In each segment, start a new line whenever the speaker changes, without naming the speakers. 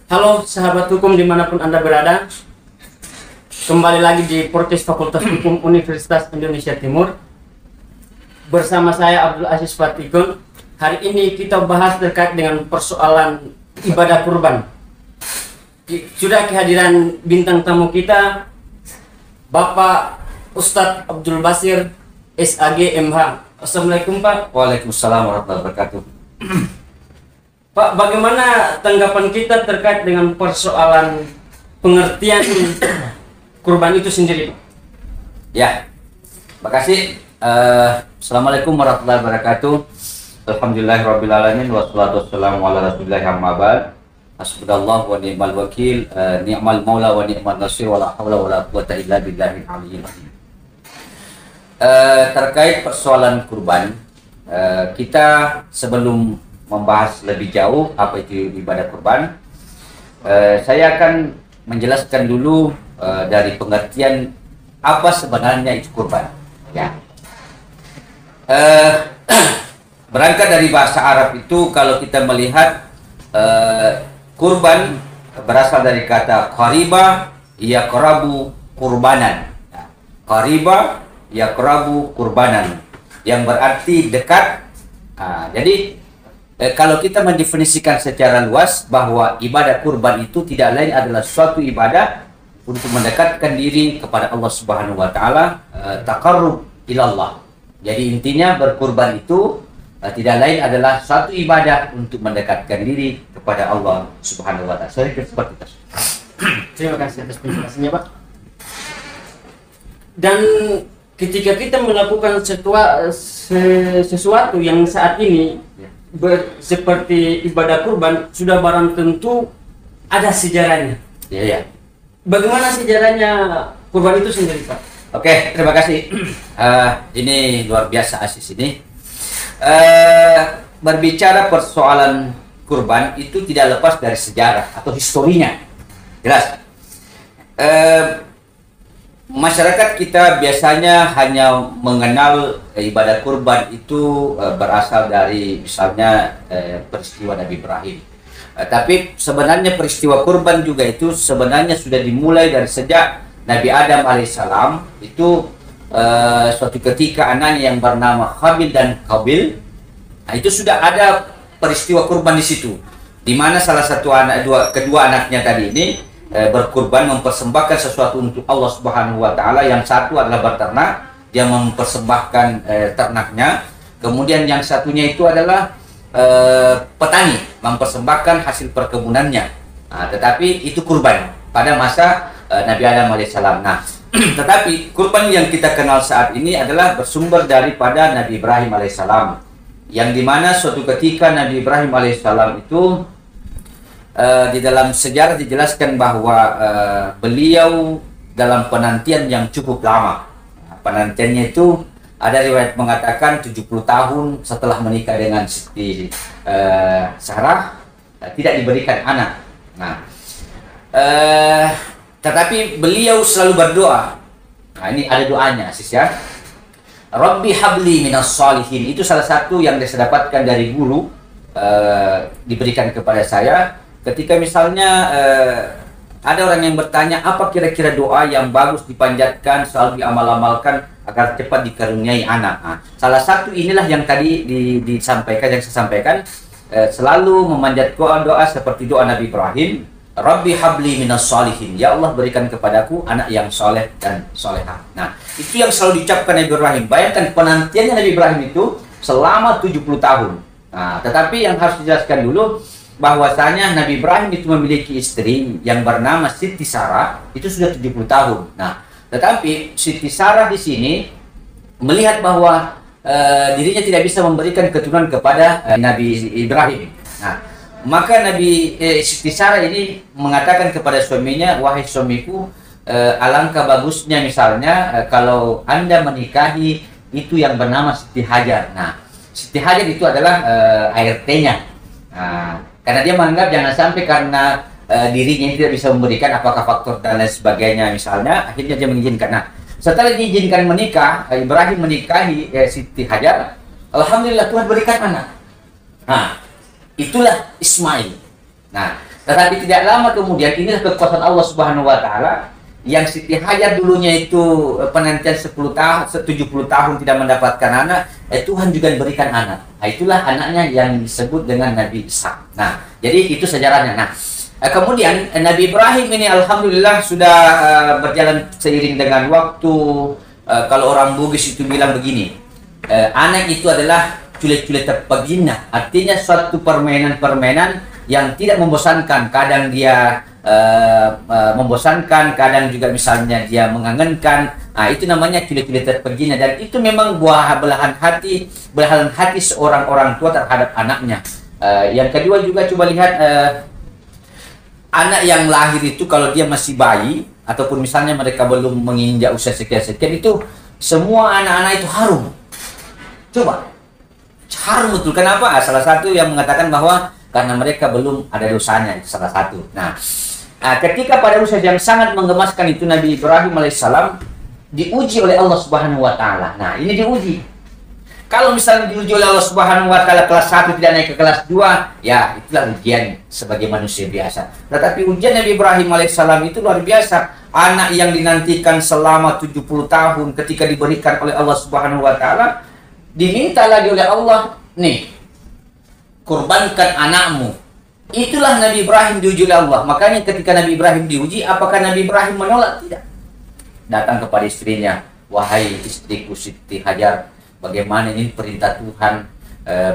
Halo sahabat hukum dimanapun Anda berada. Kembali lagi di podcast Fakultas Hukum Universitas Indonesia Timur. Bersama saya Abdul Aziz Fatikun. Hari ini kita bahas terkait dengan persoalan ibadah kurban. Sudah kehadiran bintang tamu kita, Bapak Ustadz Abdul Basir, SAG MH. Assalamualaikum Pak.
Waalaikumsalam warahmatullahi wabarakatuh.
Pak, bagaimana tanggapan kita terkait dengan persoalan pengertian kurban itu sendiri, Pak?
Ya, makasih. Assalamualaikum warahmatullahi wabarakatuh. Alhamdulillahirrabbilalamin. Wassalatu wassalamu ala rasulillah amma ba'd. Hasbunallah wa ni'mal wakil, ni'mal maula wa ni'mal nasir, wa la hawla wa la quwata illa billahil aliyyil azim. Terkait persoalan kurban, kita sebelum membahas lebih jauh apa itu ibadah kurban, saya akan menjelaskan dulu dari pengertian apa sebenarnya itu kurban. Ya. Berangkat dari bahasa Arab itu, kalau kita melihat kurban berasal dari kata qariba yaqrabu kurbanan. Qariba yaqrabu kurbanan, yang berarti dekat. Jadi kalau kita mendefinisikan secara luas bahwa ibadah kurban itu tidak lain adalah suatu ibadah untuk mendekatkan diri kepada Allah Subhanahu wa taala, taqarrub ilallah. Jadi intinya berkurban itu tidak lain adalah suatu ibadah untuk mendekatkan diri kepada Allah Subhanahu wa taala. Seperti itu.
Terima kasih atas penjelasannya, Pak. Dan ketika kita melakukan sesuatu yang saat ini seperti ibadah kurban, sudah barang tentu ada sejarahnya.
Ya.
Bagaimana sejarahnya kurban itu sendiri, Pak?
Oke, terima kasih. Ini luar biasa Aziz ini. Berbicara persoalan kurban itu tidak lepas dari sejarah atau historinya. Jelas. Masyarakat kita biasanya hanya mengenal ibadah kurban itu berasal dari misalnya peristiwa Nabi Ibrahim. Tapi sebenarnya peristiwa kurban juga itu sebenarnya sudah dimulai dari sejak Nabi Adam alaihissalam. Itu suatu ketika anaknya yang bernama Habil dan Qabil, itu sudah ada peristiwa kurban di situ, di mana salah satu kedua anaknya tadi ini berkurban, mempersembahkan sesuatu untuk Allah Subhanahu wa taala. Yang satu adalah berternak, dia mempersembahkan ternaknya. Kemudian yang satunya itu adalah petani, mempersembahkan hasil perkebunannya. Tetapi itu kurban pada masa Nabi Adam alaihissalam. Nah, tetapi kurban yang kita kenal saat ini adalah bersumber daripada Nabi Ibrahim alaihissalam, yang dimana suatu ketika Nabi Ibrahim alaihissalam itu di dalam sejarah dijelaskan bahwa beliau dalam penantian yang cukup lama. Penantiannya itu ada riwayat mengatakan 70 tahun setelah menikah dengan Siti Sarah, tidak diberikan anak. Nah, tetapi beliau selalu berdoa. Nah, ini ada doanya Sis ya. Rabbi habli minas shalihin. Itu salah satu yang saya dapatkan dari guru, diberikan kepada saya. Ketika misalnya ada orang yang bertanya apa kira-kira doa yang bagus dipanjatkan, selalu diamal-amalkan agar cepat dikaruniai anak. Nah, salah satu inilah yang tadi disampaikan, yang saya sampaikan, selalu memanjat doa seperti doa Nabi Ibrahim, Rabbi habli minas shalihin. Ya Allah, berikan kepadaku anak yang soleh dan solehah. Nah, itu yang selalu diucapkan Nabi Ibrahim. Bayangkan penantiannya Nabi Ibrahim itu selama 70 tahun. Nah, tetapi yang harus dijelaskan dulu bahwasanya Nabi Ibrahim itu memiliki istri yang bernama Siti Sarah, itu sudah 70 tahun. Nah, tetapi Siti Sarah di sini melihat bahwa dirinya tidak bisa memberikan keturunan kepada Nabi Ibrahim. Nah, maka Siti Sarah ini mengatakan kepada suaminya, wahai suamiku, alangkah bagusnya misalnya kalau Anda menikahi itu yang bernama Siti Hajar. Nah, Siti Hajar itu adalah ART-nya. Nah, karena dia menganggap jangan sampai karena dirinya tidak bisa memberikan apakah faktor dan lain sebagainya misalnya, akhirnya dia mengizinkan. Nah, setelah diizinkan menikah, Ibrahim menikahi Siti Hajar, alhamdulillah Tuhan berikan anak. Nah, itulah Ismail. Nah, Tetapi tidak lama kemudian inilah kekuasaan Allah Subhanahu wa taala yang Siti Hajar dulunya itu penantian 10 tahun, 70 tahun tidak mendapatkan anak, Tuhan juga diberikan anak. Nah, itulah anaknya yang disebut dengan Nabi Ishak. Nah, jadi itu sejarahnya. Nah, kemudian Nabi Ibrahim ini alhamdulillah sudah berjalan seiring dengan waktu. Kalau orang Bugis itu bilang begini, anak itu adalah culet-culet terpegina, artinya suatu permainan-permainan yang tidak membosankan. Kadang dia membosankan, kadang juga misalnya dia mengangankan. Nah, itu namanya culet-culet terpegina, dan itu memang buah belahan hati seorang orang tua terhadap anaknya. Yang kedua juga coba lihat anak yang lahir itu kalau dia masih bayi ataupun misalnya mereka belum menginjak usia sekian-sekian, itu semua anak-anak itu harum. Coba harum betul. Kenapa? Salah satu yang mengatakan bahwa karena mereka belum ada dosanya, itu salah satu. Nah, ketika pada usia yang sangat menggemaskan itu Nabi Ibrahim alaihissalam diuji oleh Allah Subhanahu wa taala. Nah, ini diuji. Kalau misalnya diuji oleh Allah Subhanahu wa taala kelas 1 tidak naik ke kelas 2, ya itulah ujian sebagai manusia biasa. Tetapi ujian Nabi Ibrahim alaihissalam itu luar biasa. Anak yang dinantikan selama 70 tahun ketika diberikan oleh Allah Subhanahu wa taala, diminta lagi oleh Allah, nih, kurbankan anakmu. Itulah Nabi Ibrahim diuji oleh Allah. Makanya ketika Nabi Ibrahim diuji, apakah Nabi Ibrahim menolak? Tidak. Datang kepada istrinya, wahai istriku Siti Hajar, bagaimana ini perintah Tuhan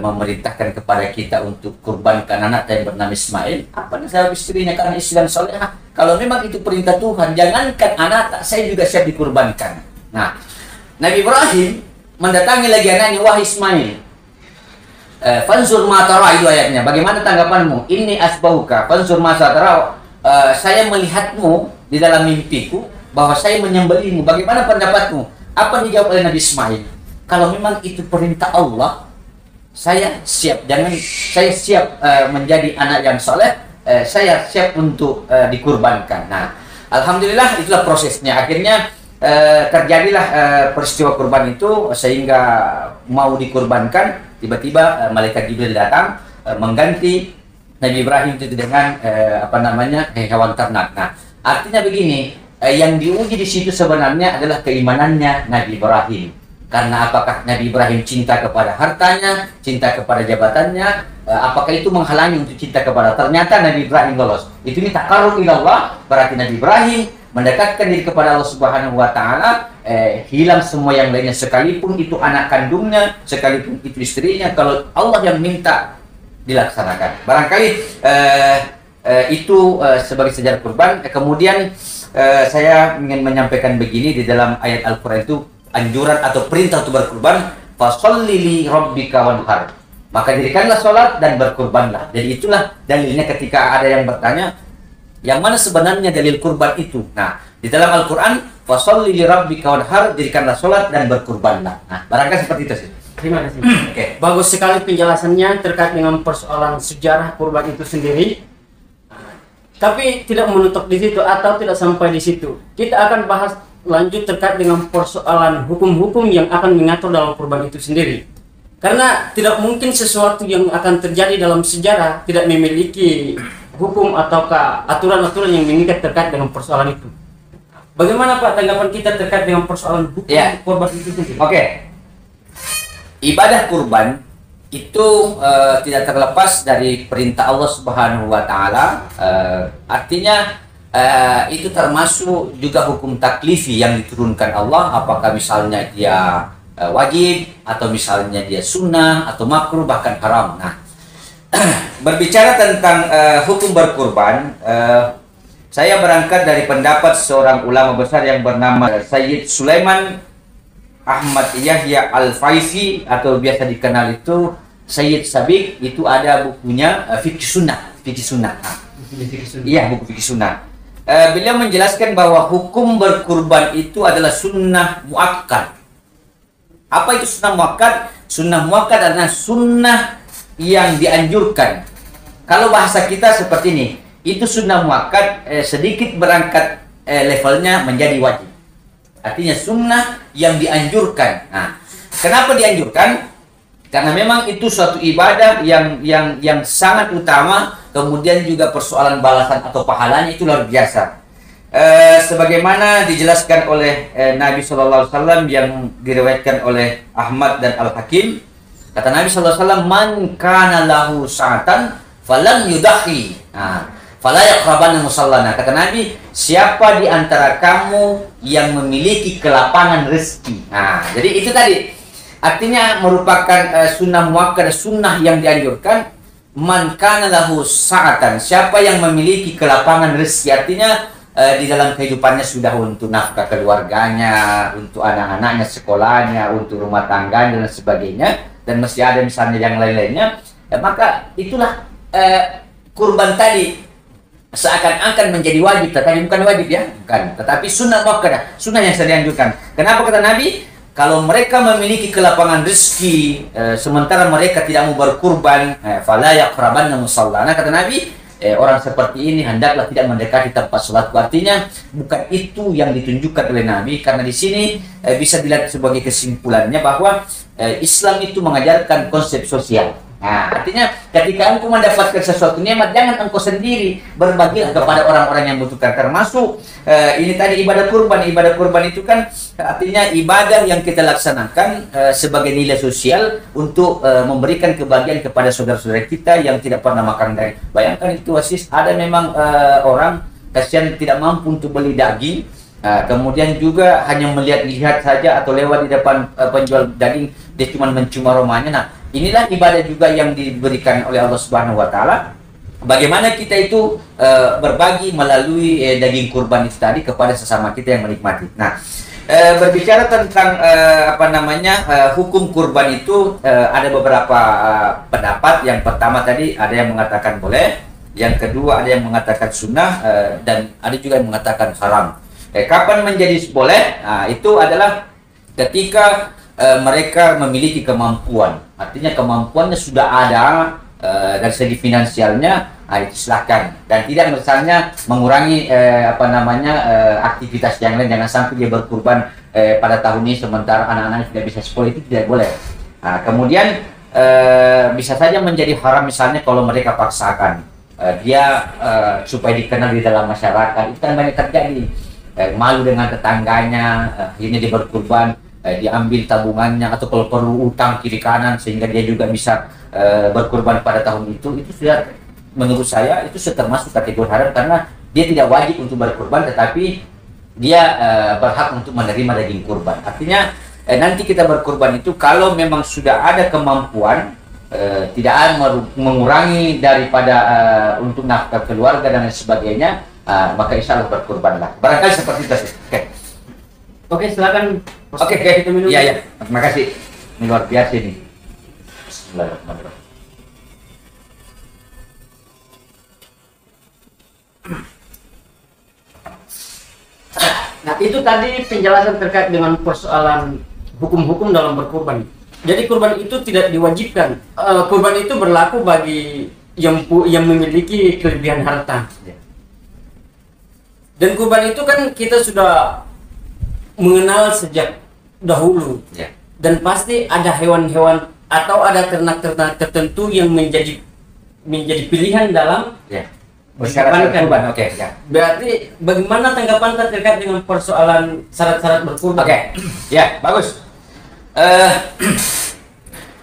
memerintahkan kepada kita untuk kurbankan anak yang bernama Ismail. Apa sebab istrinya? Karena istri yang salehah. Kalau memang itu perintah Tuhan, jangankan anak, saya juga siap dikurbankan. Nah, Nabi Ibrahim mendatangi lagi anaknya, wahai Ismail, fansur ma tara, itu ayatnya. Bagaimana tanggapanmu? Ini asbahuka fansur ma tara, saya melihatmu di dalam mimpiku bahwa saya menyembelihmu. Bagaimana pendapatmu? Apa dijawab oleh Nabi Ismail? Kalau memang itu perintah Allah, saya siap. Saya siap menjadi anak yang soleh. Saya siap untuk dikurbankan. Nah, alhamdulillah itulah prosesnya. Akhirnya terjadilah peristiwa kurban itu sehingga mau dikurbankan. Tiba-tiba malaikat Jibril datang mengganti Nabi Ibrahim itu dengan hewan ternak. Nah, artinya begini, yang diuji di situ sebenarnya adalah keimanannya Nabi Ibrahim. Karena apakah Nabi Ibrahim cinta kepada hartanya, cinta kepada jabatannya, apakah itu menghalangi untuk cinta kepada? Ternyata Nabi Ibrahim lolos. Itu ini taqarrub ilallah, berarti Nabi Ibrahim mendekatkan diri kepada Allah Subhanahu wa taala, hilang semua yang lainnya, sekalipun itu anak kandungnya, sekalipun itu istrinya, kalau Allah yang minta dilaksanakan. Barangkali itu sebagai sejarah kurban. Kemudian saya ingin menyampaikan begini, di dalam ayat Al-Qur'an itu anjuran atau perintah untuk berkurban, fasholli li rabbika wanhar, maka dirikanlah sholat dan berkurbanlah. Jadi itulah dalilnya ketika ada yang bertanya, yang mana sebenarnya dalil kurban itu? Nah, di dalam Al-Quran, fasholli li rabbika wanhar, dirikanlah sholat dan berkurbanlah. Nah, barangkali seperti itu sih.
Terima kasih. Okay. Bagus sekali penjelasannya terkait dengan persoalan sejarah kurban itu sendiri. Tapi tidak menutup di situ atau tidak sampai di situ. Kita akan bahas lanjut terkait dengan persoalan hukum-hukum yang akan mengatur dalam kurban itu sendiri. Karena tidak mungkin sesuatu yang akan terjadi dalam sejarah tidak memiliki hukum ataukah aturan-aturan yang mengikat terkait dengan persoalan itu. Bagaimana Pak tanggapan kita terkait dengan persoalan hukum kurban itu sendiri?
Oke. Ibadah kurban itu tidak terlepas dari perintah Allah Subhanahu wa taala. Artinya itu termasuk juga hukum taklifi yang diturunkan Allah, apakah misalnya dia wajib atau misalnya dia sunnah atau makruh bahkan haram. Nah, berbicara tentang hukum berkurban, saya berangkat dari pendapat seorang ulama besar yang bernama Sayyid Sulaiman Ahmad Yahya Al-Faizi, atau biasa dikenal itu Sayyid Sabiq. Itu ada bukunya Fikih Sunnah. Iya, buku Fikih Sunnah. Beliau menjelaskan bahwa hukum berkurban itu adalah sunnah muakkad. Apa itu sunnah muakkad? Sunnah muakkad adalah sunnah yang dianjurkan. Kalau bahasa kita seperti ini, itu sunnah muakkad sedikit berangkat levelnya menjadi wajib. Artinya sunnah yang dianjurkan. Nah, kenapa dianjurkan? Karena memang itu suatu ibadah yang sangat utama kemudian juga persoalan balasan atau pahalanya itu luar biasa. Sebagaimana dijelaskan oleh Nabi Sallallahu Alaihi Wasallam yang diriwayatkan oleh Ahmad dan Al Hakim, kata Nabi Sallallahu Alaihi Wasallam, man kana lahu sa'atan falam yudahi, fala yaqrabanna musallana. Kata Nabi, siapa di antara kamu yang memiliki kelapangan rezeki. Jadi itu tadi artinya merupakan sunnah muakkad, sunnah yang dianjurkan. Man kana lahu sa'atan, siapa yang memiliki kelapangan rezeki, artinya di dalam kehidupannya sudah untuk nafkah keluarganya, untuk anak-anaknya sekolahnya, untuk rumah tangganya dan sebagainya, dan masih ada misalnya yang lain-lainnya, maka itulah kurban tadi seakan-akan menjadi wajib, tetapi bukan wajib ya, bukan, tetapi sunnah muakkadah, sunnah yang saya dianjurkan. Kenapa kata Nabi? Kalau mereka memiliki kelapangan rezeki, sementara mereka tidak mau berkurban, fala yaqrabanna musallana, kata Nabi, orang seperti ini hendaklah tidak mendekati tempat sholat. Artinya bukan itu yang ditunjukkan oleh Nabi, karena di sini bisa dilihat sebagai kesimpulannya bahwa Islam itu mengajarkan konsep sosial. Artinya ketika engkau mendapatkan sesuatu nikmat, jangan engkau sendiri, berbagilah kepada orang-orang yang membutuhkan. Termasuk ini tadi ibadah kurban. Ibadah kurban itu kan artinya ibadah yang kita laksanakan sebagai nilai sosial untuk memberikan kebahagiaan kepada saudara-saudara kita yang tidak pernah makan daging. Bayangkan itu Asis, ada memang orang kasihan tidak mampu untuk beli daging, kemudian juga hanya melihat-lihat saja atau lewat di depan penjual daging, dia cuma mencium aromanya. Inilah ibadah juga yang diberikan oleh Allah Subhanahu wa taala. Bagaimana kita itu berbagi melalui daging kurban itu tadi kepada sesama kita yang menikmati. Berbicara tentang hukum kurban itu, ada beberapa pendapat. Yang pertama tadi ada yang mengatakan boleh, yang kedua ada yang mengatakan sunnah, dan ada juga yang mengatakan haram. Kapan menjadi boleh? Itu adalah ketika mereka memiliki kemampuan, artinya kemampuannya sudah ada dari segi finansialnya, itu silakan, dan tidak misalnya mengurangi aktivitas yang lain. Jangan sampai dia berkurban pada tahun ini sementara anak-anak tidak bisa sekolah, itu tidak boleh. Kemudian bisa saja menjadi haram misalnya kalau mereka paksakan dia supaya dikenal di dalam masyarakat. Itu kan banyak terjadi, malu dengan tetangganya, akhirnya dia berkurban, diambil tabungannya, atau kalau perlu utang kiri kanan sehingga dia juga bisa berkurban pada tahun itu sudah, menurut saya itu termasuk kategori haram, karena dia tidak wajib untuk berkurban, tetapi dia berhak untuk menerima daging kurban. Artinya nanti kita berkurban itu kalau memang sudah ada kemampuan, tidak mengurangi daripada untuk nafkah keluarga dan lain sebagainya, maka insya Allah berkurbanlah. Barangkali seperti itu.
Oke, silakan.
Oke, kita minum. Iya. Terima kasih. Ini luar biasa ini. Bismillahirrahmanirrahim.
Nah, itu tadi penjelasan terkait dengan persoalan hukum-hukum dalam berkurban. Jadi kurban itu tidak diwajibkan. Kurban itu berlaku bagi yang memiliki kelebihan harta. Dan kurban itu kan kita sudah mengenal sejak dahulu, dan pasti ada hewan-hewan atau ada ternak-ternak tertentu yang menjadi pilihan dalam
kurban.
Berarti bagaimana tanggapan terkait dengan persoalan syarat-syarat berkurban?
Ya, bagus.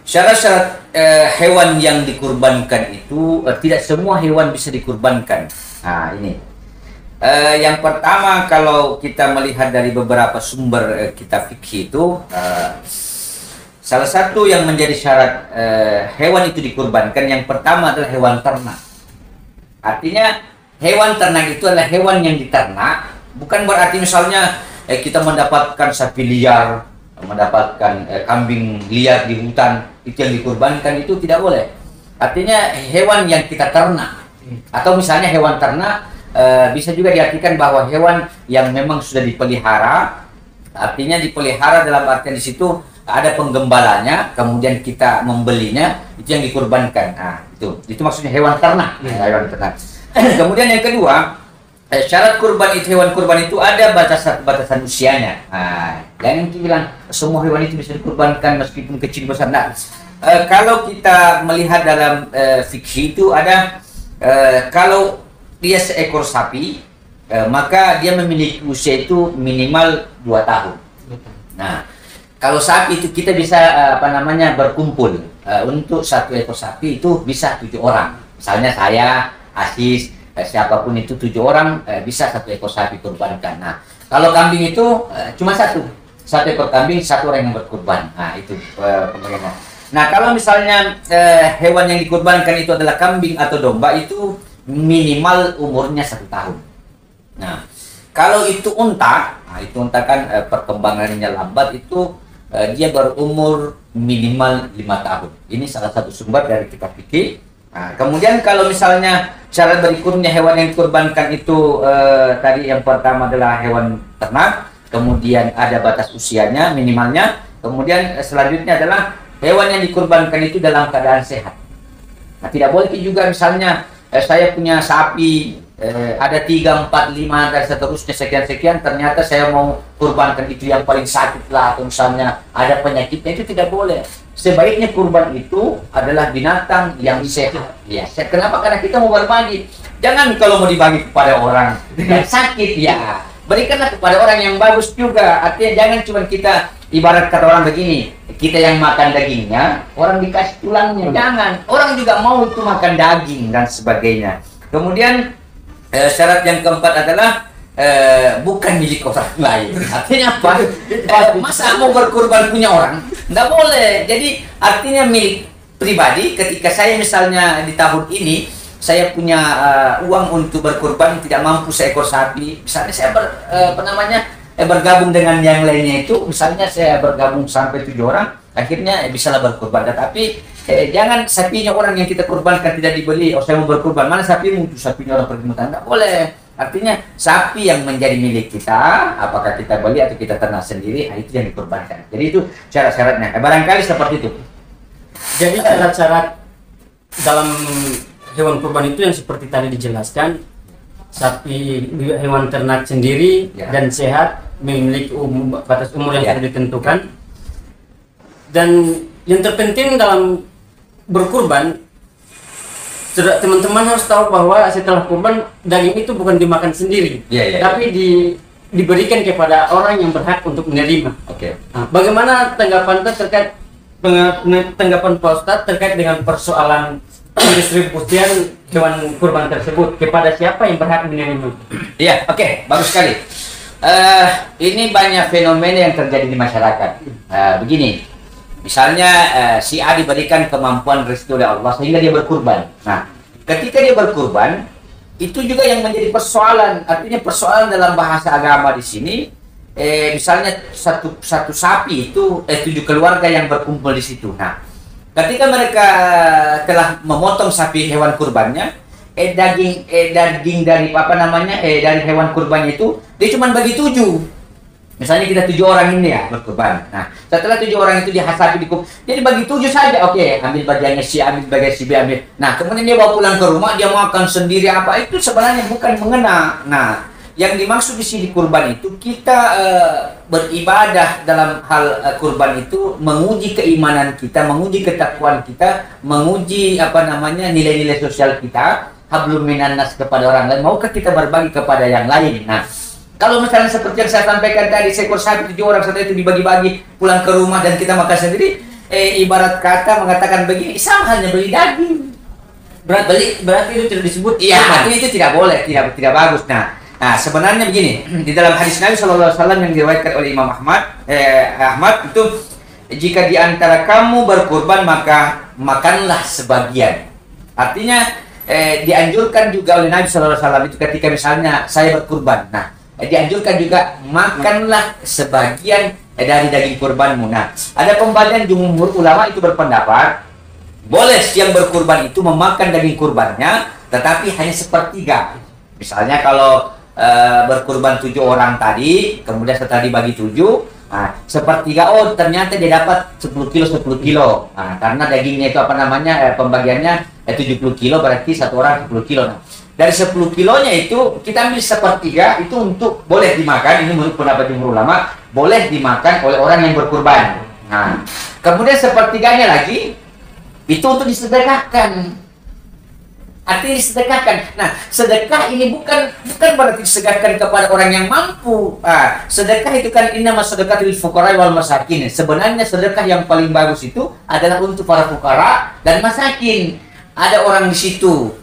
Syarat-syarat hewan yang dikurbankan itu tidak semua hewan bisa dikurbankan. Ini. Yang pertama, kalau kita melihat dari beberapa sumber kitab fikih itu, salah satu yang menjadi syarat hewan itu dikurbankan, yang pertama adalah hewan ternak. Artinya hewan ternak itu adalah hewan yang diternak, bukan berarti misalnya kita mendapatkan sapi liar, mendapatkan kambing liar di hutan, itu yang dikurbankan, itu tidak boleh. Artinya hewan yang kita ternak, atau misalnya hewan ternak bisa juga diartikan bahwa hewan yang memang sudah dipelihara, artinya dipelihara dalam artian di situ ada penggembalanya, kemudian kita membelinya, itu yang dikurbankan. Itu maksudnya hewan ternak. Hewan ternak. Kemudian yang kedua, syarat kurban itu, hewan kurban itu ada batasan usianya. Jangan itu bilang semua hewan itu bisa dikurbankan meskipun kecil besar. Kalau kita melihat dalam fikih itu ada Kalau dia seekor sapi, maka dia memiliki usia itu minimal 2 tahun. Nah, kalau sapi itu kita bisa berkumpul untuk satu ekor sapi itu bisa 7 orang. Misalnya saya, Asis, siapapun itu 7 orang bisa satu ekor sapi kurbankan. Nah, kalau kambing itu cuma satu ekor kambing, 1 orang yang berkurban. Nah, itu pembagiannya. Nah, kalau misalnya hewan yang dikurbankan itu adalah kambing atau domba, itu minimal umurnya 1 tahun. Nah, kalau itu unta, itu unta kan perkembangannya lambat, itu dia berumur minimal 5 tahun. Ini salah satu sumber dari kitab fikih. Nah, kemudian kalau misalnya cara berikutnya hewan yang dikurbankan itu tadi yang pertama adalah hewan ternak, kemudian ada batas usianya minimalnya, kemudian selanjutnya adalah hewan yang dikurbankan itu dalam keadaan sehat. Nah, tidak boleh juga misalnya saya punya sapi ada 3, 4, 5 dan seterusnya sekian, ternyata saya mau kurbankan itu yang paling sakit lah, atau misalnya ada penyakitnya, itu tidak boleh. Sebaiknya kurban itu adalah binatang yang sehat. Ya, kenapa? Karena kita mau berbagi. Jangan kalau mau dibagi kepada orang yang sakit, ya berikanlah kepada orang yang bagus juga. Artinya jangan cuma kita, ibarat kata orang begini, kita yang makan dagingnya, orang dikasih tulangnya. Jangan. Orang juga mau itu makan daging dan sebagainya. Kemudian syarat yang keempat adalah bukan milik orang lain. Artinya apa? Masa mau berkurban punya orang? Nggak boleh. Jadi artinya milik pribadi. Ketika saya misalnya di tahun ini saya punya uang untuk berkurban, tidak mampu seekor sapi, misalnya saya bergabung dengan yang lainnya, itu misalnya saya bergabung sampai 7 orang, akhirnya bisalah berkurban. Tetapi jangan sapinya orang yang kita kurbankan tidak dibeli. Oh, saya mau berkurban, mana sapimu? Sapinya orang pergi mutan. Tidak boleh. Artinya sapi yang menjadi milik kita, apakah kita beli atau kita ternak sendiri, itu yang dikurbankan. Jadi itu syarat-syaratnya. Barangkali seperti itu.
Jadi syarat-syarat dalam hewan kurban itu yang seperti tadi dijelaskan, sapi hewan ternak sendiri dan sehat, memiliki batas umur yang sudah ditentukan. Dan yang terpenting dalam berkurban, teman-teman harus tahu bahwa setelah kurban, daging itu bukan dimakan sendiri, tapi diberikan kepada orang yang berhak untuk menerima. Nah, bagaimana tanggapan Pak Ustadz terkait dengan persoalan pendistribusian hewan kurban tersebut, kepada siapa yang berhak menerima?
Iya, bagus sekali. Ini banyak fenomena yang terjadi di masyarakat. Begini, misalnya si A diberikan kemampuan restu oleh Allah sehingga dia berkurban. Nah, ketika dia berkurban, itu juga yang menjadi persoalan. Artinya persoalan dalam bahasa agama di sini. Misalnya satu sapi itu 7 keluarga yang berkumpul di situ. Nah, ketika mereka telah memotong sapi hewan kurbannya, daging dari dari hewan kurbannya itu dia cuma bagi 7. Misalnya kita 7 orang ini berkurban. Nah, setelah 7 orang itu dihasapi jadi bagi 7 saja. Ambil bagiannya si, ambil bagian si B, ambil. Nah, kemudian dia bawa pulang ke rumah, dia makan sendiri apa, itu sebenarnya bukan mengena. Nah, yang dimaksud di sini kurban itu kita beribadah dalam hal kurban itu menguji keimanan kita, menguji ketakwaan kita, menguji nilai-nilai sosial kita, hablum minan nas kepada orang lain. Maukah kita berbagi kepada yang lain? Nah, kalau misalnya seperti yang saya sampaikan tadi, seekor sapi 7 orang setelah itu dibagi-bagi pulang ke rumah dan kita makan sendiri, ibarat kata mengatakan begini, sama halnya beli daging.
Berarti itu tidak disebut.
Iya, artinya itu tidak boleh, tidak bagus. Nah, sebenarnya begini, di dalam hadis Nabi SAW yang diriwayatkan oleh Imam Ahmad itu, jika di antara kamu berkurban maka makanlah sebagian. Artinya dianjurkan juga oleh Nabi SAW itu ketika misalnya saya berkurban. Nah, dianjurkan juga makanlah sebagian dari daging kurbanmu. Nah, ada pembagian jumhur ulama itu berpendapat boleh yang berkurban itu memakan daging kurbannya, tetapi hanya sepertiga. Misalnya kalau berkurban 7 orang tadi, kemudian setelah dibagi 7, nah, sepertiga, ternyata dia dapat 10 kilo 10 kilo. Nah, karena dagingnya itu pembagiannya 70 kilo, berarti satu orang 10 kilo. Nah, dari 10 kilonya itu kita ambil sepertiga, itu untuk boleh dimakan. Ini menurut pendapat jumhur ulama, boleh dimakan oleh orang yang berkurban. Nah, kemudian sepertiganya lagi itu untuk disedekahkan. Artinya disedekahkan. Nah, sedekah ini bukan berarti disedekahkan kepada orang yang mampu. Sedekah itu kan innama shadaqatul fuqara wal masakin. Sebenarnya sedekah yang paling bagus itu adalah untuk para fuqara dan masakin. Ada orang di situ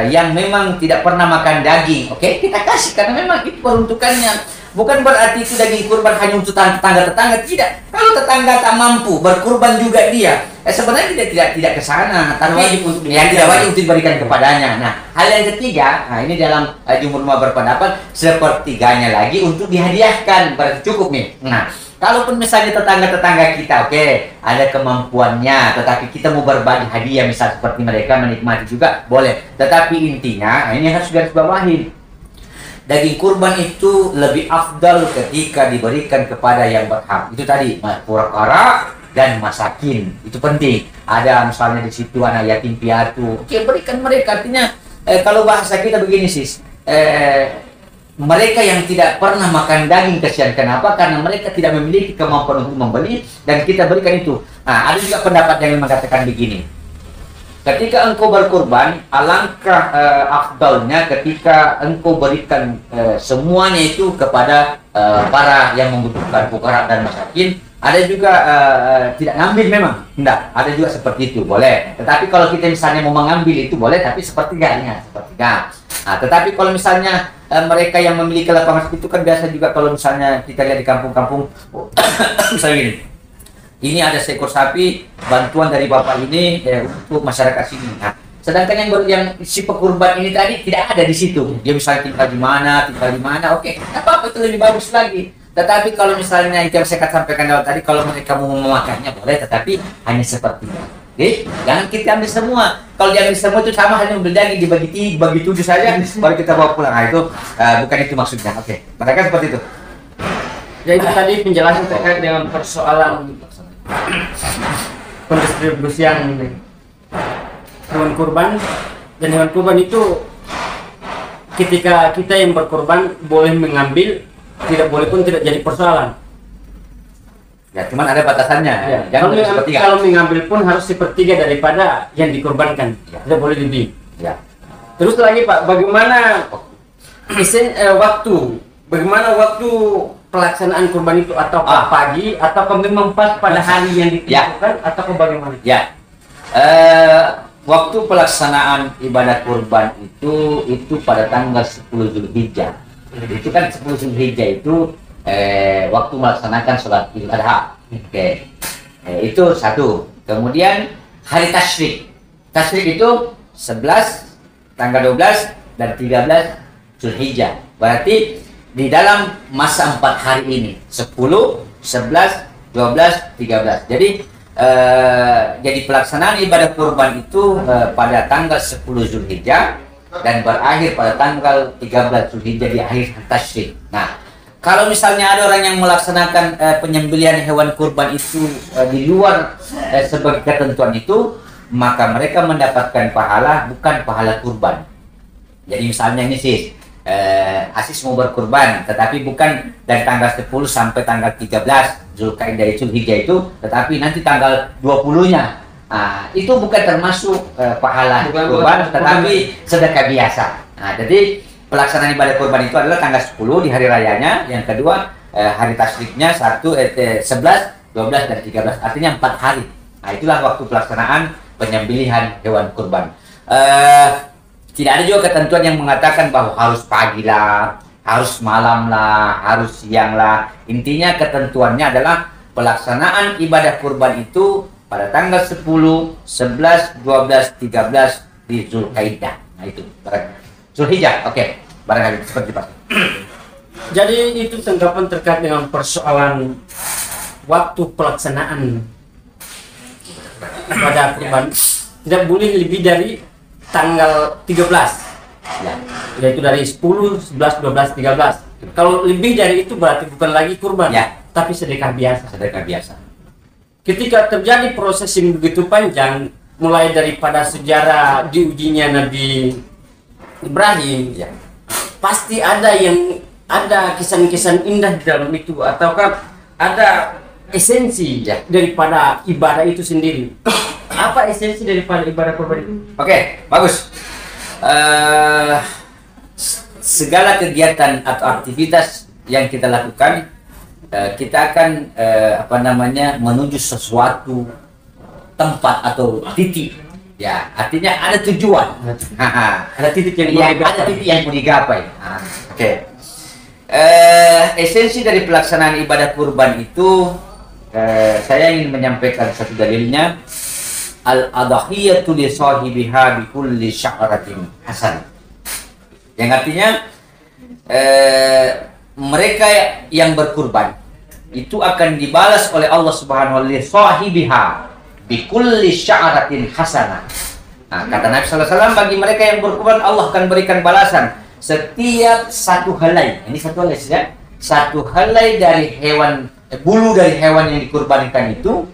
yang memang tidak pernah makan daging. Oke, kita kasih karena memang itu peruntukannya. Bukan berarti itu daging kurban hanya untuk tetangga-tetangga, tidak. Kalau tetangga tak mampu, berkurban juga dia. Sebenarnya tidak ke sana, tapi yang tidak wajib untuk diberikan kepadanya. Nah, hal yang ketiga, ini dalam jumhur ulama berpendapat sepertiganya lagi untuk dihadiahkan, berarti cukup nih. Nah, kalaupun misalnya tetangga-tetangga kita, ada kemampuannya, tetapi kita mau berbagi hadiah, misal seperti mereka menikmati juga, boleh. Tetapi intinya, ini harus garis bawahi. Daging kurban itu lebih afdal ketika diberikan kepada yang berhak. Itu tadi, fuqara dan masakin. Itu penting. Ada misalnya di situ anak yatim piatu. Berikan mereka. Artinya, kalau bahasa kita begini sis, mereka yang tidak pernah makan daging, kasihan. Kenapa? Karena mereka tidak memiliki kemampuan untuk membeli dan kita berikan itu. Nah, ada juga pendapat yang mengatakan begini. Ketika engkau berkurban, alangkah afdalnya ketika engkau berikan semuanya itu kepada para yang membutuhkan, fuqara dan masakin. Ada juga tidak ngambil memang, enggak. Ada juga seperti itu, boleh. Tetapi kalau kita misalnya mau mengambil itu boleh, tapi sepertiganya. Nah, tetapi kalau misalnya mereka yang memiliki lapangan itu kan biasa juga kalau misalnya kita lihat di kampung-kampung, misalnya gini. Ini ada seekor sapi, bantuan dari bapak ini untuk masyarakat sini. Nah, sedangkan yang si pekurban ini tadi tidak ada di situ. Dia misalnya tinggal di mana, oke, apa-apa itu lebih bagus lagi. Tetapi kalau misalnya itu yang saya sampaikan awal tadi, kalau mereka mau memakannya boleh, tetapi hanya seperti itu. Oke, jangan kita ambil semua. Kalau diambil semua itu sama hanya membeli daging dibagi 7 saja, baru kita bawa pulang. Nah, itu bukan itu maksudnya. Oke, mereka seperti itu.
Jadi tadi penjelasan terkait dengan persoalan pendistribusian hewan kurban, dan hewan kurban itu ketika kita yang berkurban boleh mengambil, tidak boleh pun tidak jadi persoalan.
Ya, cuman ada batasannya.
Ya. Kalau mengambil pun harus sepertiga daripada yang dikorbankan, tidak boleh lebih.
Ya.
Terus lagi Pak, bagaimana waktu pelaksanaan kurban itu, atau pagi atau memang pas pada hari yang ditentukan, atau bagaimana?
Ya, waktu pelaksanaan ibadah kurban itu pada tanggal 10 Zulhijjah. Itu kan 10 Zulhijjah itu waktu melaksanakan sholat Idul Adha. Itu satu. Kemudian hari tasyrik. Tasyrik itu 11, tanggal 12 dan 13 Zulhijjah. Berarti di dalam masa 4 hari ini 10, 11, 12, 13. Jadi pelaksanaan ibadah kurban itu pada tanggal 10 Zulhijjah dan berakhir pada tanggal 13 Zulhijjah di akhir tasyrik. Nah, kalau misalnya ada orang yang melaksanakan penyembelihan hewan kurban itu di luar sebagai ketentuan itu, maka mereka mendapatkan pahala bukan pahala kurban. Jadi misalnya ini sih, Asis mau berkurban, tetapi bukan dari tanggal 10 sampai tanggal 13 Zulkaidah Zulhijjah itu, tetapi nanti tanggal 20-nya. Nah, itu bukan termasuk pahala kurban, tetapi sedekah biasa. Nah, jadi pelaksanaan ibadah kurban itu adalah tanggal 10 di hari rayanya, yang kedua hari tasyriknya 11, 12 dan 13. Artinya 4 hari. Nah, itulah waktu pelaksanaan penyembelihan hewan kurban. Tidak ada juga ketentuan yang mengatakan bahwa harus pagi lah, harus malam lah, harus siang lah. Intinya ketentuannya adalah pelaksanaan ibadah kurban itu pada tanggal 10, 11, 12, 13 di Zulkaidah. Nah itu, Zulhijjah, oke. Barangkali seperti itu.
Jadi itu tanggapan terkait dengan persoalan waktu pelaksanaan pada kurban. Tidak boleh lebih dari tanggal 13, ya, yaitu dari 10, 11, 12, 13. Kalau lebih dari itu berarti bukan lagi kurban,
ya,
tapi sedekah biasa.
Sedekah biasa.
Ketika terjadi proses yang begitu panjang, mulai daripada sejarah diujinya Nabi Ibrahim, ya, pasti ada kesan-kesan indah di dalam itu, ataukah ada esensi, ya, daripada ibadah itu sendiri. Apa esensi daripada ibadah kurban itu?
Oke, bagus. segala kegiatan atau aktivitas yang kita lakukan, kita akan menuju sesuatu tempat atau titik. Ya, artinya ada tujuan.
Ada titik yang
ada titik yang mau digapai. Oke. Esensi dari pelaksanaan ibadah kurban itu, saya ingin menyampaikan satu dalilnya. Al-adhiyatu li sahibiha bi kulli sya'ratin hasan. Yang artinya mereka yang berkurban itu akan dibalas oleh Allah Subhanahu wa taala sahibiha bi kulli sya'ratin hasanah. Nah, kata Nabi sallallahu alaihi wasallam, bagi mereka yang berkurban Allah akan berikan balasan setiap satu helai. Ini satu helai ya. Satu helai dari hewan, bulu dari hewan yang dikurbankan itu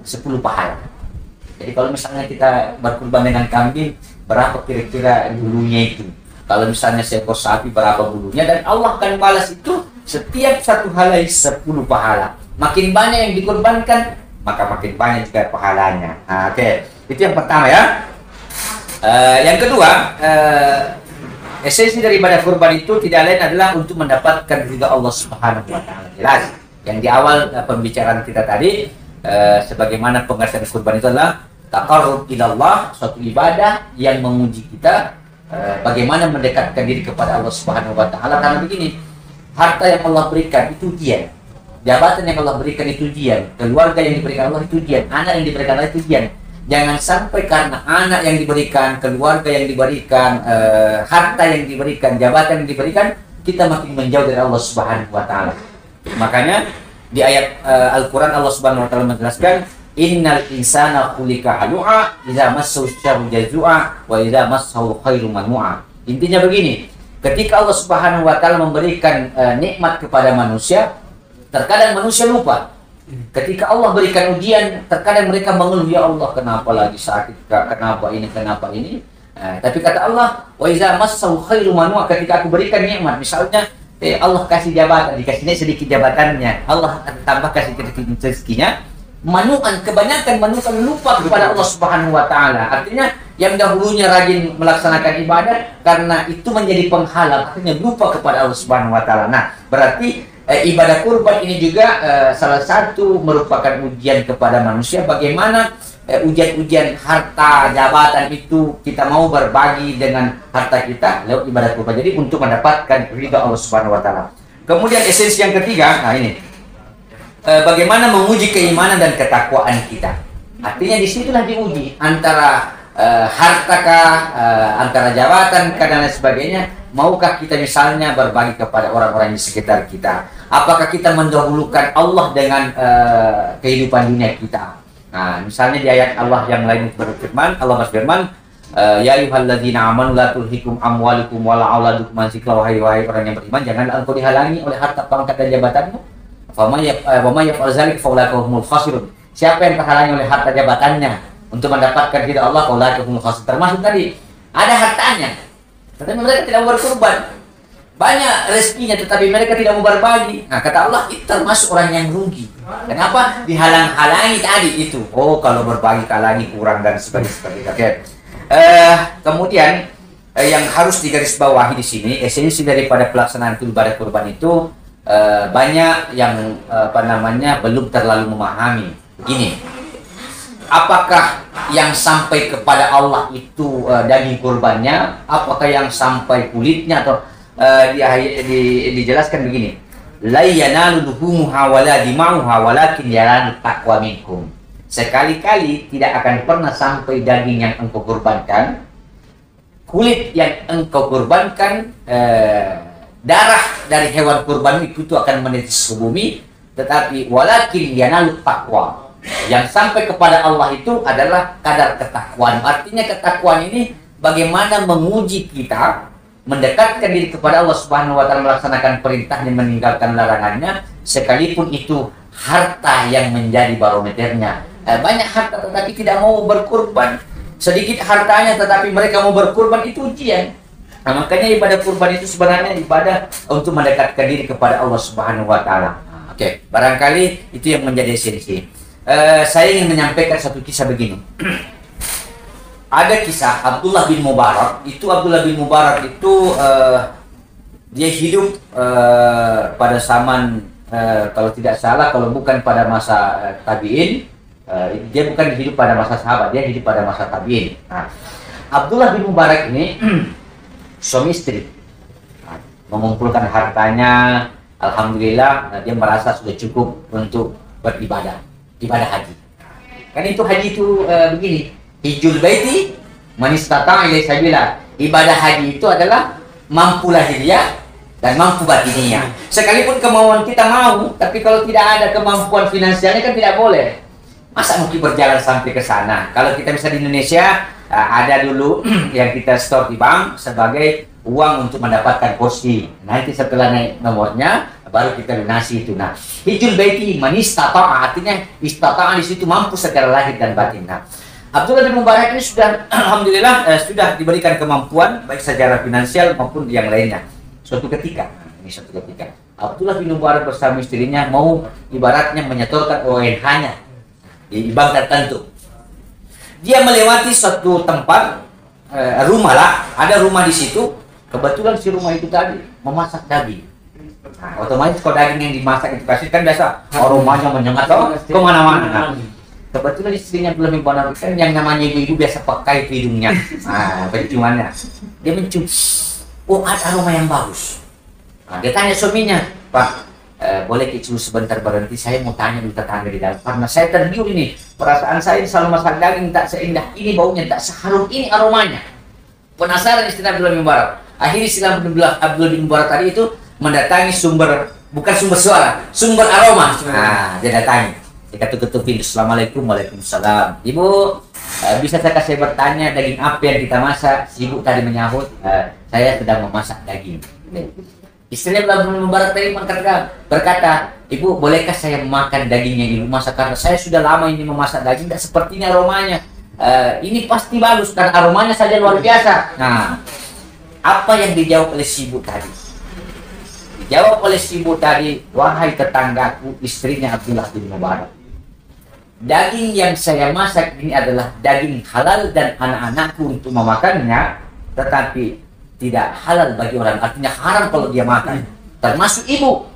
10 pahala. Jadi kalau misalnya kita berkurban dengan kambing, berapa kira-kira bulunya itu? Kalau misalnya seekor sapi, berapa bulunya? Dan Allah akan balas itu setiap satu helai 10 pahala. Makin banyak yang dikurbankan, maka makin banyak juga pahalanya. Nah, oke. Itu yang pertama ya. Yang kedua, esensi dari ibadah kurban itu tidak lain adalah untuk mendapatkan ridha Allah Subhanahu wa taala. Jelas. Yang di awal pembicaraan kita tadi, sebagaimana pengertian kurban itu adalah taqarrub ilallah, suatu ibadah yang menguji kita bagaimana mendekatkan diri kepada Allah Subhanahu wa taala. Karena begini, harta yang Allah berikan itu ujian. Jabatan yang Allah berikan itu ujian. Keluarga yang diberikan Allah itu ujian. Anak yang diberikan Allah itu ujian. Jangan sampai karena anak yang diberikan, keluarga yang diberikan, harta yang diberikan, jabatan yang diberikan, kita makin menjauh dari Allah Subhanahu wa taala. Makanya di ayat Al-Qur'an Allah Subhanahu wa taala menjelaskan, innal insana khuliqa halu'a idza massahu syarru jazua wa idza massahu khairu manua. Intinya begini, ketika Allah Subhanahu wa taala memberikan nikmat kepada manusia, terkadang manusia lupa. Ketika Allah berikan ujian, terkadang mereka mengeluh, ya Allah, kenapa lagi sakit, kenapa ini. Tapi kata Allah, wa idza massahu khairu manua, ketika aku berikan nikmat, misalnya Allah kasih jabatan, dikasihnya sedikit jabatannya, Allah tambah kasih sedikit rezekinya. Kebanyakan manusia lupa kepada Allah Subhanahu wa taala. Artinya yang dahulunya rajin melaksanakan ibadah, karena itu menjadi penghalang, akhirnya lupa kepada Allah Subhanahu wa taala. Nah, berarti ibadah kurban ini juga salah satu merupakan ujian kepada manusia, bagaimana ujian-ujian harta, jabatan itu kita mau berbagi dengan harta kita lewat ibadah kurban. Jadi untuk mendapatkan ridha Allah Subhanahu wa taala. Kemudian esensi yang ketiga, nah ini, bagaimana menguji keimanan dan ketakwaan kita. Artinya disitulah diuji antara hartakah, antara jabatan dan lain sebagainya. Maukah kita misalnya berbagi kepada orang-orang di sekitar kita? Apakah kita mendahulukan Allah dengan kehidupan dunia kita? Nah, misalnya di ayat Allah yang lain berfirman, Allah berfirman, ya ayyuhalladzina amanu la tulhikum amwalukum wala auladukum an dzikrillah, wahai orang yang beriman, janganlah engkau dihalangi oleh harta, pangkat dan jabatanmu. Wa may yaf'al dzalika fa ulaika humul khasirun. Siapa yang terhalangi oleh harta jabatannya untuk mendapatkan ridha Allah, fa ulaika humul khasirun. Termasuk tadi ada hartanya, tetapi mereka tidak mau berkorban. Banyak rezekinya tetapi mereka tidak mau berbagi. Nah, kata Allah, itu termasuk orang yang rugi. Kenapa? Dihalang-halangi tadi itu. Oh, kalau berbagi halangi kurang dan sebagainya. Oke. Kemudian yang harus digarisbawahi di sini, esensi daripada pelaksanaan ibadah kurban itu, banyak yang belum terlalu memahami. Begini, apakah yang sampai kepada Allah itu daging kurbannya, apakah yang sampai kulitnya, atau dijelaskan begini, la yanalu luhumuha wala dima'uha walakin yanalu taqwa minkum. Sekali-kali tidak akan pernah sampai daging yang engkau kurbankan, kulit yang engkau kurbankan, darah dari hewan kurban itu akan menetes ke bumi, tetapi walakin yanalu taqwa. Yang sampai kepada Allah itu adalah kadar ketakwaan. Artinya ketakwaan ini bagaimana menguji kita, mendekatkan diri kepada Allah Subhanahu wa taala, melaksanakan perintahnya, meninggalkan larangannya, sekalipun itu harta yang menjadi barometernya. Banyak harta tetapi tidak mau berkurban. Sedikit hartanya tetapi mereka mau berkurban, itu ujian. Nah, makanya ibadah kurban itu sebenarnya ibadah untuk mendekatkan diri kepada Allah Subhanahu wa taala. Oke, barangkali itu yang menjadi esensi. Saya ingin menyampaikan satu kisah begini. ada kisah Abdullah bin Mubarak. Abdullah bin Mubarak itu dia hidup pada zaman kalau tidak salah, kalau bukan pada masa tabi'in, dia bukan hidup pada masa sahabat, dia hidup pada masa tabi'in. Nah, Abdullah bin Mubarak ini suami istri, mengumpulkan hartanya, alhamdulillah dia merasa sudah cukup untuk beribadah, ibadah haji. Kan itu haji itu begini, hijjul baiti man istata'a ilaihi sabila. Ibadah haji itu adalah mampu lahiriah dan mampu batiniah. Sekalipun kemauan kita mau, tapi kalau tidak ada kemampuan finansialnya kan tidak boleh. Masa mungkin berjalan sampai ke sana? Kalau kita bisa di Indonesia, ada dulu yang kita store di bank sebagai uang untuk mendapatkan porsi. Nanti setelah naik nomornya, baru kita lunasi itu. Nah, hijjul baiti man istata'a, artinya istata'a di situ mampu secara lahir dan batin. Nah, Abdullah bin Mubarak ini sudah alhamdulillah sudah diberikan kemampuan baik secara finansial maupun yang lainnya. Suatu ketika Abdullah bin Mubarak bersama istrinya mau ibaratnya menyetorkan ONH-nya di bank tertentu. Dia melewati suatu tempat rumah lah, ada rumah di situ. Kebetulan si rumah itu tadi memasak daging. Nah, otomatis kalau daging yang dimasak itu kasih kan biasa aromanya menyengat kemana-mana. Nah, kebetulan istrinya belum membangun kan yang namanya ibu biasa pakai itu hidungnya, penciumannya. Dia mencium, oh ada aroma yang bagus. Nah, dia tanya suaminya, Pak, boleh kicau sebentar berhenti, saya mau tanya dulu tetangga di dalam, karena saya tergiur ini, perasaan saya selalu masak daging tak seindah ini baunya, tak seharum ini aromanya. Penasaran istri Abdullah bin Mubarak. Akhirnya istilah Abdullah bin Mubarak tadi itu mendatangi sumber, bukan sumber suara, sumber aroma. Nah, dia datangi. Dia ketuk-ketuk pintu. Assalamualaikum, waalaikumsalam. Ibu, bisa saya kasih bertanya daging apa yang kita masak? Si ibu tadi menyahut, saya sedang memasak daging. Istrinya Abdullah bin Mubarak tadi berkata, Ibu, bolehkah saya makan daging yang ibu masak? Karena saya sudah lama ini memasak daging, tidak sepertinya aromanya. Ini pasti bagus, dan aromanya saja luar biasa. Nah, apa yang dijawab oleh si ibu tadi? Dijawab oleh si ibu tadi, wahai tetanggaku, istrinya Abdullah bin Mubarak, daging yang saya masak ini adalah daging halal dan anak-anakku untuk memakannya, tetapi tidak halal bagi orang, artinya haram kalau dia makan, termasuk ibu.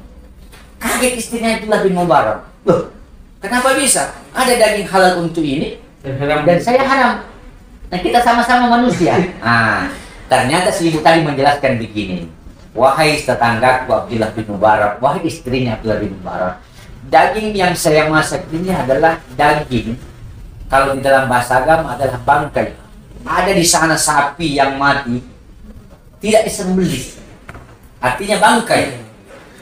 Kaget istrinya Abdullah bin Mubarak. Loh, kenapa bisa? Ada daging halal untuk ini dan saya haram. Nah, kita sama-sama manusia. Nah, ternyata si ibu tadi menjelaskan begini. Wahai tetanggaku Abdullah bin Mubarak, wahai istrinya Abdullah bin Mubarak, daging yang saya masak ini adalah daging, kalau di dalam bahasa agama adalah bangkai. Ada di sana sapi yang mati, tidak disembelih, artinya bangkai.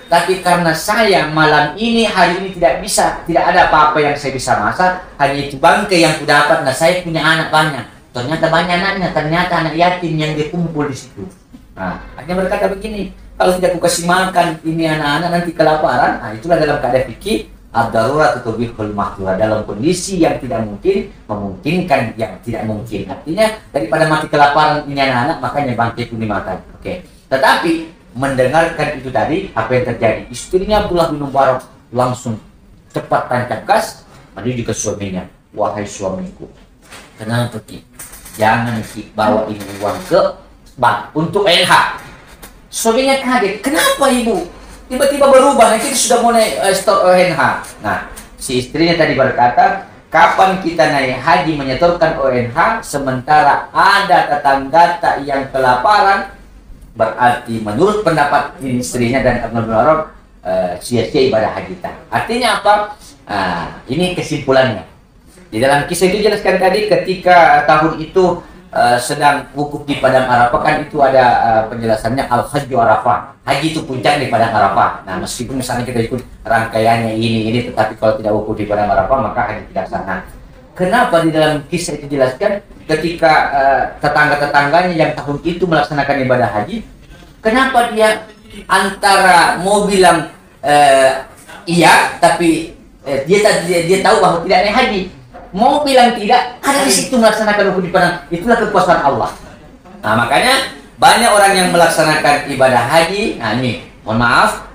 Tapi karena saya malam ini, hari ini tidak ada apa-apa yang saya bisa masak, hanya itu bangkai yang kudapat. Nah, saya punya anak banyak, ternyata banyak anaknya, ternyata anak yatim yang dikumpul di situ. Nah, hanya berkata begini, kalau tidak kukasih makan ini anak-anak nanti kelaparan. Nah, itulah dalam keadaan fikih ad-darurat tubihul mahdzura, dalam kondisi yang tidak mungkin memungkinkan yang tidak mungkin. Artinya daripada mati kelaparan ini anak-anak, makanya bangkai pun dimakan. Oke. Tetapi mendengarkan itu tadi, apa yang terjadi? Istrinya Abdullah bin Mubarak langsung cepat tancap gas menuju ke suaminya. Wahai suamiku, kenapa Ki? Jangan Ki bawa ini uang ke bank untuk LH. Suaminya kaget. Kenapa ibu? Tiba-tiba berubah, kita sudah mau naik stok ONH. Nah, si istrinya tadi berkata, kapan kita naik haji menyetorkan ONH, sementara ada tetangga yang kelaparan, berarti menurut pendapat istrinya dan Abdullah bin Mubarak, sia-sia ibadah haji kita. Artinya apa? Ini kesimpulannya. Di dalam kisah itu jelaskan tadi, ketika tahun itu sedang wukuf di Padang Arafah, kan itu ada penjelasannya al-hajju Arafah. Haji itu puncak di Padang Arafah. Nah, meskipun misalnya kita ikut rangkaiannya ini, tetapi kalau tidak wukuf di Padang Arafah, maka haji tidak sah. Kenapa di dalam kisah itu dijelaskan ketika tetangga-tetangganya yang tahun itu melaksanakan ibadah haji, kenapa dia antara mau bilang iya, tapi dia tahu bahwa tidak naik haji, mau bilang tidak, ada di situ melaksanakan rukun di Padang. Itulah kekuasaan Allah. Nah, makanya banyak orang yang melaksanakan ibadah haji. Nah, ini mohon maaf,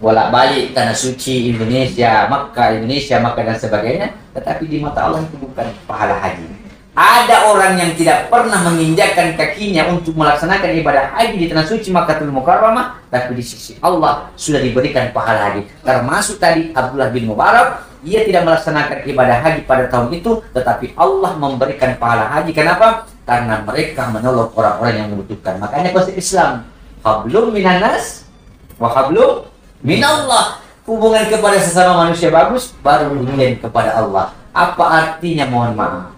bolak-balik tanah suci Indonesia, Makkah dan sebagainya, tetapi di mata Allah itu bukan pahala haji. Ada orang yang tidak pernah menginjakkan kakinya untuk melaksanakan ibadah haji di tanah suci Makkahul Mukarramah, tapi di sisi Allah sudah diberikan pahala haji. Termasuk tadi Abdullah bin Mubarak, ia tidak melaksanakan ibadah haji pada tahun itu, tetapi Allah memberikan pahala haji. Kenapa? Karena mereka menolong orang-orang yang membutuhkan. Makanya konsep Islam, hablum minanas wa hablum minallah. Hubungan kepada sesama manusia bagus, baru hubungan kepada Allah. Apa artinya? Mohon maaf.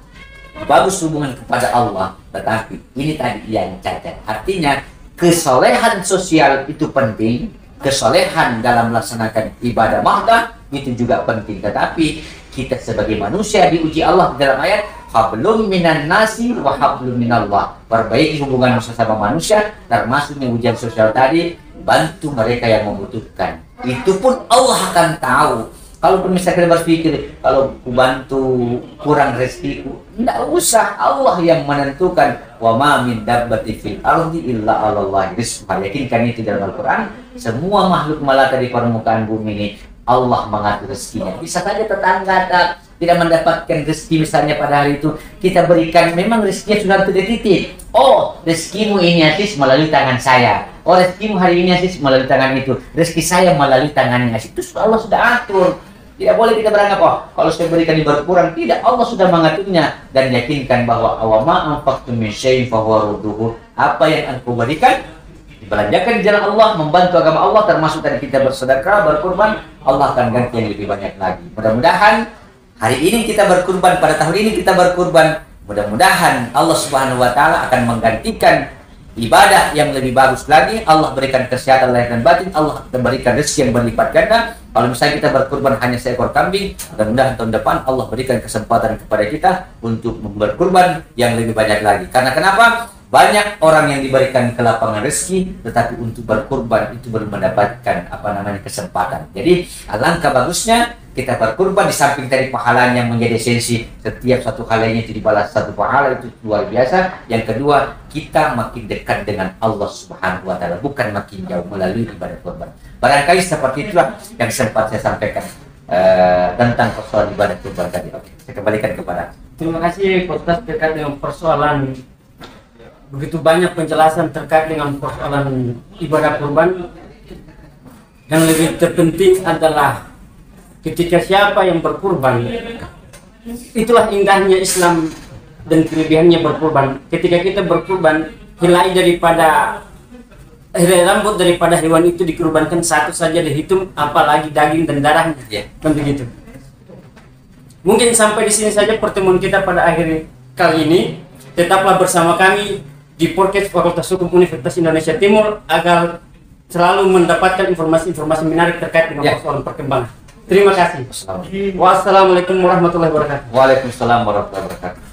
Bagus hubungan kepada Allah, tetapi ini tadi yang cacat. Artinya kesolehan sosial itu penting, kesolehan dalam melaksanakan ibadah mahdah itu juga penting. Tetapi kita sebagai manusia diuji Allah dalam ayat hablum minan nasi wa hablum minallah. Perbaiki hubungan sesama manusia, termasuknya ujian sosial tadi, bantu mereka yang membutuhkan. Itu pun Allah akan tahu. Kalaupun misalkan berpikir, kalau ku bantu kurang rezekiku, tidak usah, Allah yang menentukan. Wa ma min dabbatin fil ardi illa 'alallahi rizquha. Yakinkan itu dalam Al-Qur'an, semua makhluk melata di permukaan bumi ini Allah mengatur rezekinya. Bisa saja tetangga tidak mendapatkan rezeki, misalnya pada hari itu kita berikan, memang rezekinya sudah tertitip. Oh, rezekimu ini Aziz melalui tangan saya. Oh, rezekimu hari ini Aziz melalui tangan itu. Rezeki saya melalui tangannya Aziz. Itu Allah sudah atur. Tidak boleh kita beranggap, oh, kalau saya berikan ini berkurang. Tidak, Allah sudah mengaturnya. Dan yakinkan bahwa awama anfaqtum min syai'in fahuwa rudduhu. Apa yang engkau berikan, dibelanjakan di jalan Allah, membantu agama Allah, termasuk tadi kita bersedekah, berkurban, Allah akan ganti yang lebih banyak lagi. Mudah-mudahan hari ini kita berkurban, pada tahun ini kita berkurban. Mudah-mudahan Allah Subhanahu wa taala akan menggantikan ibadah yang lebih bagus lagi. Allah berikan kesehatan lahir dan batin, Allah berikan rezeki yang berlipat ganda. Kalau misalnya kita berkurban hanya seekor kambing, mudah-mudahan tahun depan Allah berikan kesempatan kepada kita untuk berkurban yang lebih banyak lagi. Karena kenapa? Banyak orang yang diberikan kelapangan rezeki, tetapi untuk berkurban itu belum mendapatkan kesempatan. Jadi alangkah bagusnya kita berkurban, di samping tadi pahalanya yang menjadi esensi, setiap satu halnya itu dibalas satu pahala, itu luar biasa. Yang kedua, kita makin dekat dengan Allah Subhanahu wa taala, bukan makin jauh melalui ibadah kurban. Barangkali seperti itulah yang sempat saya sampaikan tentang persoalan ibadah kurban tadi. Oke, saya kembalikan kepada.
Terima kasih Ustaz terkait dengan persoalan, begitu banyak penjelasan terkait dengan persoalan ibadah kurban. Dan lebih terpenting adalah ketika siapa yang berkurban, itulah indahnya Islam dan kelebihannya berkurban. Ketika kita berkurban, helai rambut daripada hewan itu dikurbankan satu saja dihitung, apalagi daging dan darahnya. Kan begitu. Mungkin sampai di sini saja pertemuan kita pada akhir kali ini. Tetaplah bersama kami di podcast Fakultas Hukum Universitas Indonesia Timur agar selalu mendapatkan informasi-informasi menarik terkait dengan persoalan perkembangan. Terima kasih. Wassalamualaikum warahmatullahi wabarakatuh.
Waalaikumsalam warahmatullahi wabarakatuh.